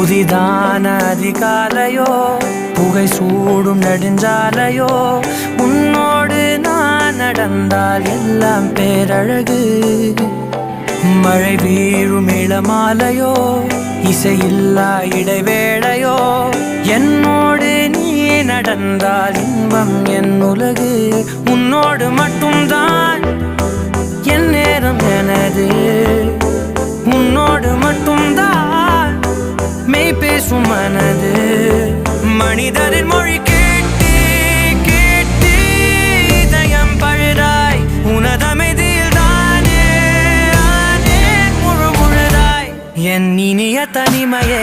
புதிதான அதிகாலையோ புகை சூடும் நெடுஞ்சாலையோ உன்னோடு நான் நடந்தால் எல்லாம் பேரழகு. மழை வீழும் இளமாலையோ இசையில்லா இடைவேளையோ என்னோடு நீ நடந்தால் இன்பம் என் உலகு. உன்னோடு மட்டும்தான் என் நேரம் எனது, உன்னோடு மட்டும்தான் மெய் பேசும் மனது. மனிதரின் மொழி கேட்டு கேட்டு இதயம் பழுதாய் உனதமைதியில் தானே முழு முழுதாய். என் இனிய தனிமையே